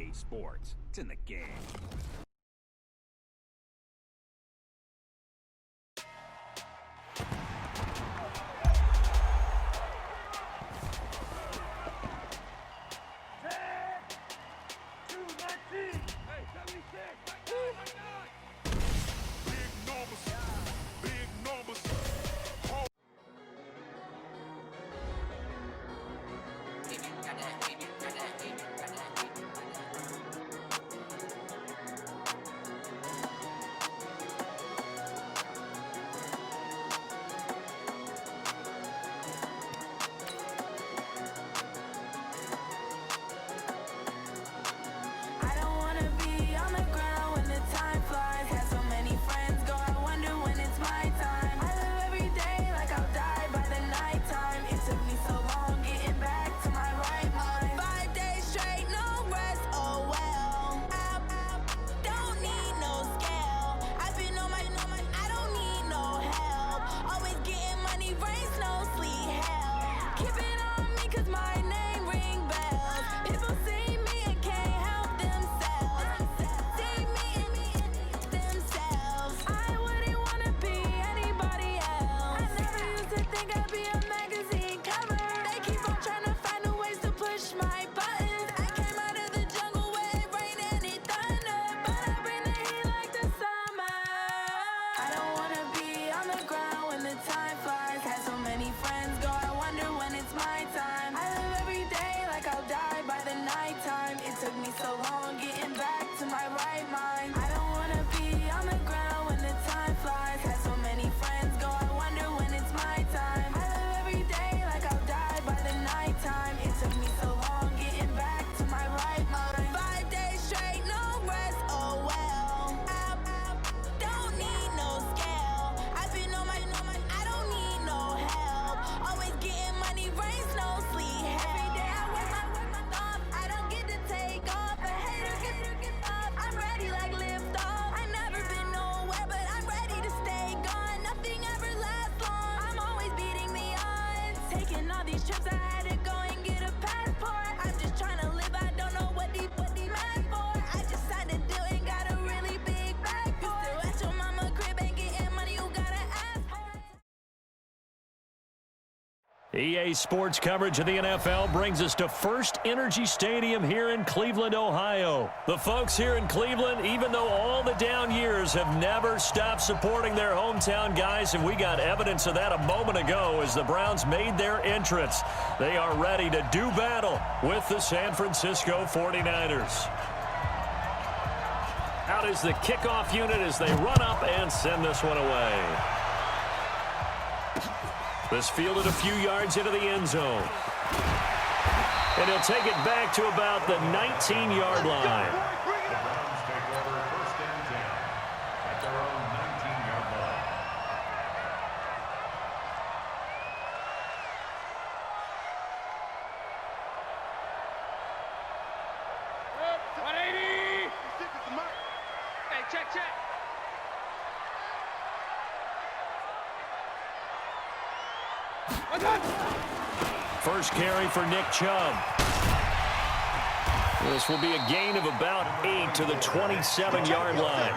EA Sports. It's in the game. EA Sports coverage of the NFL brings us to First Energy Stadium here in Cleveland, Ohio. The folks here in Cleveland, even though all the down years, have never stopped supporting their hometown guys, and we got evidence of that a moment ago as the Browns made their entrance. They are ready to do battle with the San Francisco 49ers. Out is the kickoff unit as they run up and send this one away. This fielded a few yards into the end zone. And he'll take it back to about the 19-yard line. The Browns take over 1st and 10 at their own 19-yard line. Hey, check. First carry for Nick Chubb. This will be a gain of about 8 to the 27-yard line.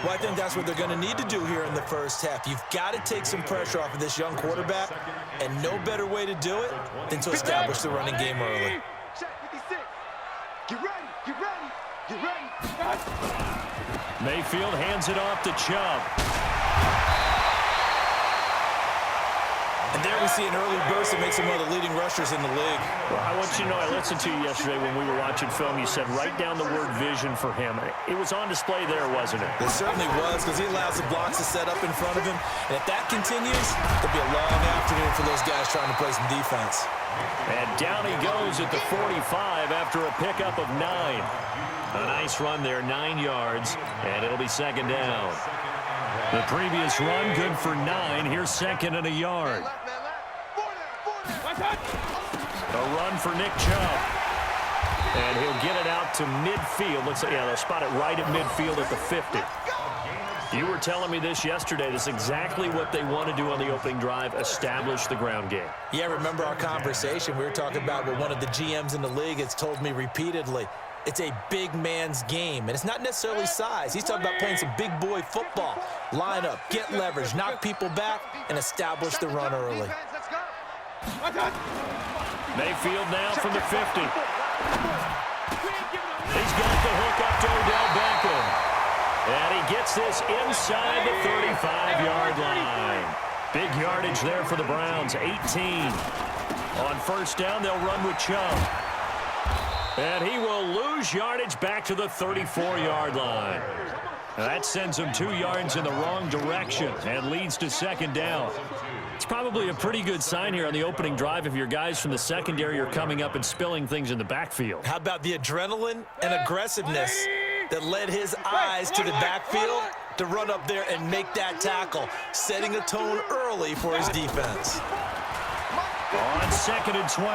Well, I think that's what they're going to need to do here in the first half. You've got to take some pressure off of this young quarterback, and no better way to do it than to establish the running game early. Get ready. Mayfield hands it off to Chubb. And there we see an early burst that makes him one of the leading rushers in the league. Well, I want you to know, I listened to you yesterday when we were watching film. You said write down the word vision for him. It was on display there, wasn't it? It certainly was, because he allows the blocks to set up in front of him. And if that continues, it'll be a long afternoon for those guys trying to play some defense. And down he goes at the 45 after a pickup of 9. A nice run there, 9 yards, and it'll be second down. The previous run, good for 9. Here's second and a yard. A run for Nick Chubb. And he'll get it out to midfield. Looks like, yeah, they'll spot it right at midfield at the 50. You were telling me this yesterday. This is exactly what they want to do on the opening drive, establish the ground game. Yeah, remember our conversation? We were talking about what one of the GMs in the league has told me repeatedly. It's a big man's game, and it's not necessarily size. He's talking about playing some big boy football. Line up, get leverage, knock people back, and establish the run early. Mayfield now from the 50. He's got the hook up to Odell Beckham. And he gets this inside the 35-yard line. Big yardage there for the Browns, 18. On first down, they'll run with Chubb. And he will lose yardage back to the 34-yard line. That sends him 2 yards in the wrong direction and leads to second down. It's probably a pretty good sign here on the opening drive if your guys from the secondary are coming up and spilling things in the backfield. How about the adrenaline and aggressiveness that led his eyes to the backfield to run up there and make that tackle, setting a tone early for his defense. On second and 12,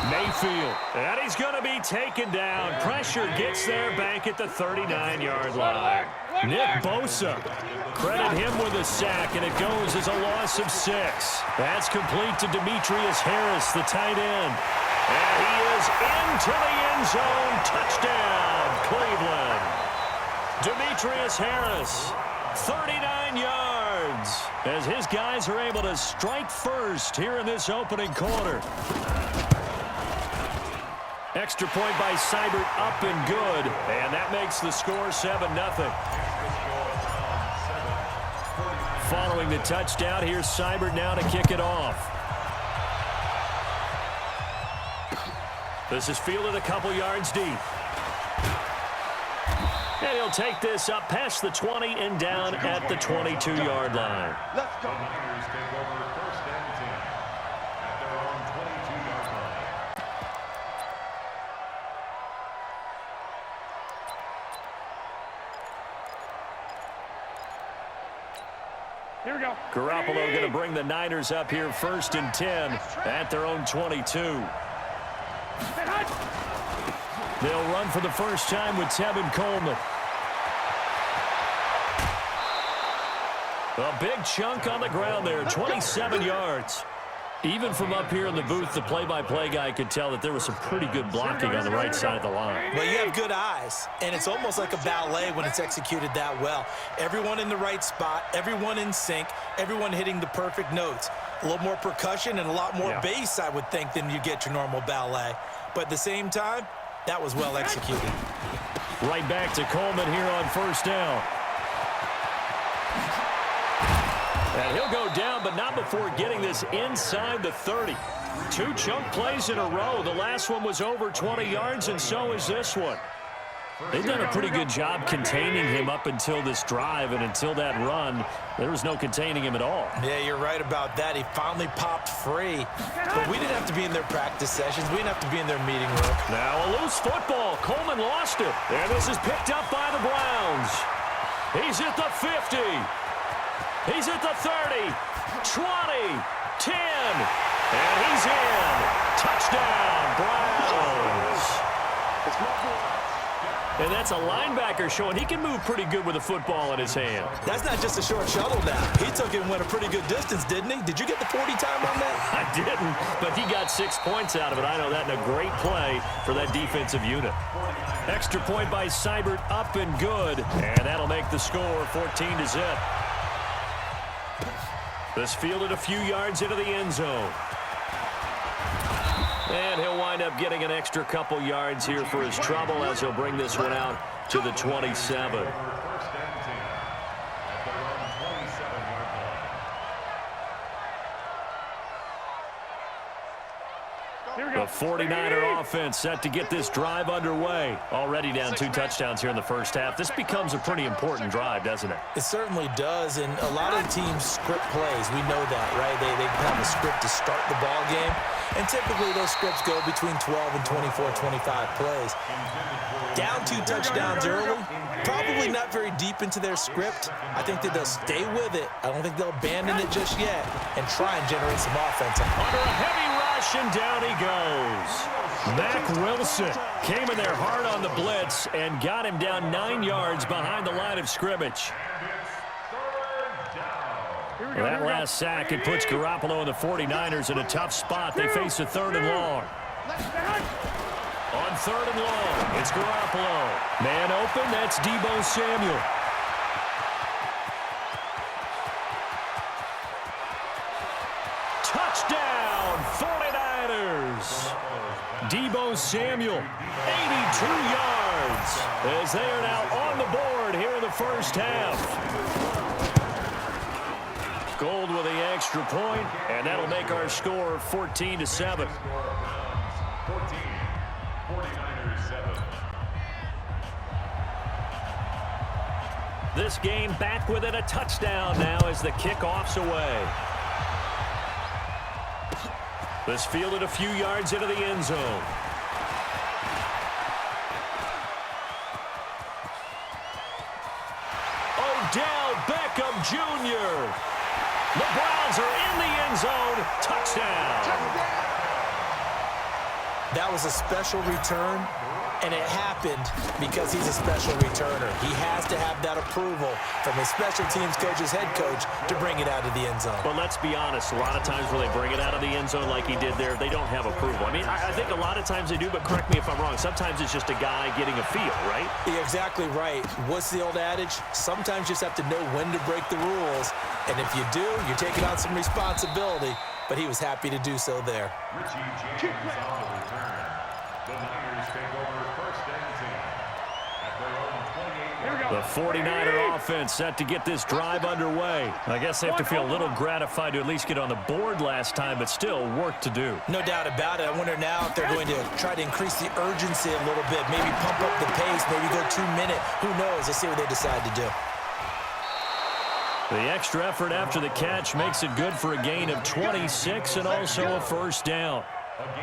Mayfield. And he's going to be taken down. Pressure gets there back at the 39-yard line. Nick Bosa. Credit him with a sack, and it goes as a loss of 6. That's complete to Demetrius Harris, the tight end. And he is into the end zone. Touchdown, Cleveland. Demetrius Harris, 39 yards, as his guys are able to strike first here in this opening quarter. Extra point by Seibert, up and good, and that makes the score 7-0. Following the touchdown, here's Seibert now to kick it off. This is fielded a couple yards deep. And he'll take this up past the 20 and down at the 22-yard line. Let's go. The Niners take over first and 10 at their own 22-yard line. Here we go. Garoppolo going to bring the Niners up here first and 10 at their own 22. They'll run for the first time with Tevin Coleman. A big chunk on the ground there, 27 yards. Even from up here in the booth, the play-by-play guy could tell that there was some pretty good blocking on the right side of the line. Well, you have good eyes, and it's almost like a ballet when it's executed that well. Everyone in the right spot, everyone in sync, everyone hitting the perfect notes. A little more percussion and a lot more bass, I would think, than you get your normal ballet. But at the same time, that was well executed. Right back to Coleman here on first down. And he'll go down, but not before getting this inside the 30. 2 chunk plays in a row. The last one was over 20 yards, and so is this one. They've done a pretty good job containing him up until this drive, and until that run, there was no containing him at all. Yeah, you're right about that. He finally popped free. But we didn't have to be in their practice sessions. We didn't have to be in their meeting room. Now a loose football. Coleman lost it. And this is picked up by the Browns. He's at the 50. He's at the 30, 20, 10, and he's in. Touchdown, Browns. And that's a linebacker showing he can move pretty good with a football in his hand. That's not just a short shuttle now. He took it and went a pretty good distance, didn't he? Did you get the 40 time on that? I didn't, but he got 6 points out of it. I know that in a great play for that defensive unit. Extra point by Seibert, up and good, and that'll make the score 14-0. This fielded a few yards into the end zone. And he'll wind up getting an extra couple yards here for his trouble as he'll bring this one out to the 27. The 49er offense set to get this drive underway. Already down 2 touchdowns here in the first half. This becomes a pretty important drive, doesn't it? It certainly does, and a lot of teams script plays. We know that, right? They have a script to start the ball game, and typically those scripts go between 12 and 24, 25 plays. Down 2 touchdowns early, probably not very deep into their script. I think that they'll stay with it. I don't think they'll abandon it just yet and try and generate some offense. Under a heavy rush, and down he goes. Mack Wilson came in there hard on the blitz and got him down 9 yards behind the line of scrimmage. That last sack, it puts Garoppolo and the 49ers in a tough spot. They face a 3rd and long. On 3rd and long, it's Garoppolo. Man open, that's Deebo Samuel. Touchdown, 49ers. Deebo Samuel, 82 yards, as they are now on the board here in the first half. Gold with the extra point, and that'll make our score 14-7. 14, 49ers 7. This game back within a touchdown now as the kickoff's away. This fielded a few yards into the end zone. Odell Beckham Jr. The Browns are in the end zone. Touchdown. That was a special return, and it happened because he's a special returner. He has to have that approval from his special teams coach's head coach to bring it out of the end zone. But let's be honest, a lot of times when they bring it out of the end zone like he did there, they don't have approval. I mean, I think a lot of times they do, but correct me if I'm wrong. Sometimes it's just a guy getting a feel, right? You're exactly right. What's the old adage? Sometimes you just have to know when to break the rules, and if you do, you're taking on some responsibility. But he was happy to do so there. Richie James on the return. The Niners take over 1st and 10 at their own 28. The 49er offense set to get this drive underway. I guess they have to feel a little gratified to at least get on the board last time, but still work to do. No doubt about it. I wonder now if they're going to try to increase the urgency a little bit, maybe pump up the pace, maybe go 2-minute. Who knows? Let's see what they decide to do. The extra effort after the catch makes it good for a gain of 26 and also a first down.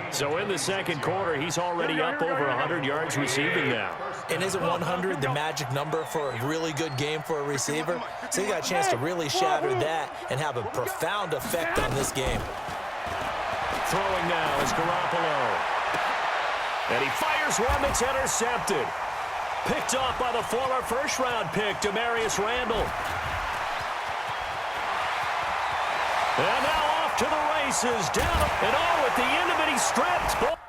So in the second quarter, he's already up over 100 yards receiving now. And isn't 100 the magic number for a really good game for a receiver? So he got a chance to really shatter that and have a profound effect on this game. Throwing now is Garoppolo. And he fires one that's intercepted. Picked off by the former first-round pick, Demarius Randall. And now off to the races, down, and at the end of it, he stripped.